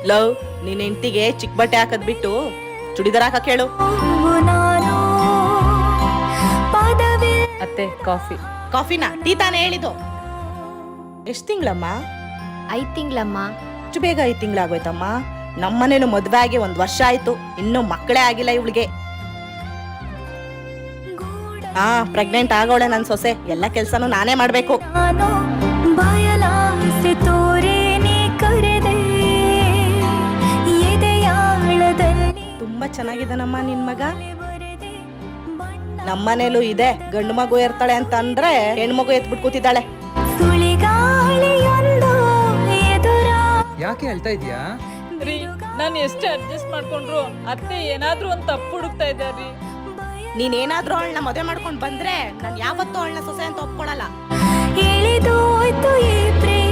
Love ನಿನ್ ಹೆಂಡತಿಗೆ ಚಿಕ್ಕ ಬಟ್ಟೆ ಹಾಕದ್ ಬಿಟ್ಟು ಚುಡಿದಾರ್ ಹಾಕಕ್ ಹೇಳು. ಅತ್ತೆ ಕಾಫಿ. ಕಾಫಿನಾ? ಟೀ ತಾನೇ ಹೇಳಿದ್ದು. ಎಷ್ಟ್ ತಿಂಗಳಮ್ಮ? 5 ತಿಂಗಳಮ್ಮ. ಇಷ್ಟು ಬೇಗ 5 ತಿಂಗಳಾಗೋಯ್ತಮ್ಮ. ನಮ್ಮನೇನು ಮದ್ವೆ ಆಗಿ 1 ವರ್ಷ ಆಯ್ತು, ಇನ್ನು ಮಕ್ಕಳೇ ಆಗಿಲ್ಲ ಇವಳಿಗೆ. ಹಾ, ಪ್ರೆಗ್ನೆಂಟ್ ಆಗೋಳೆ ನನ್ ಸೊಸೆ. ಎಲ್ಲ ಕೆಲ್ಸನೂ ನಾನೇ ಮಾಡ್ಬೇಕು. ತುಂಬಾ ಚೆನ್ನಾಗಿದ್ದಾನಮ್ಮ ನಿನ್ ಮಗ. ನಮ್ಮನೇಲೂ ಇದೆ, ಗಂಡು ಮಗು ಇರ್ತಾಳೆ ಅಂತ ಅಂದ್ರೆ ಹೆಣ್ಮಗು ಎತ್ಬಿಟ್ಟು ಕೂತಿದ್ದಾಳೆ. ಯಾಕೆ ಹೇಳ್ತಾ ಇದೀಯಾ? ರೀ, ನಾನು ಎಷ್ಟೇ ಅಡ್ಜಸ್ಟ್ ಮಾಡ್ಕೊಂಡ್ರು ಅತ್ತೆ ಏನಾದ್ರೂ ಒಂದ್ ತಪ್ಪು ಹುಡುಕ್ತಾ ಇದ್ದಾರ್ರಿ. ನೀನೇನಾದ್ರೂ ಅವಳನ್ನ ಮದುವೆ ಮಾಡ್ಕೊಂಡ್ ಬಂದ್ರೆ ನಾನು ಯಾವತ್ತೂ ಅವಳನ್ನ ಸೊಸೆ ಅಂತ ಒಪ್ಕೊಳಲ್ಲ.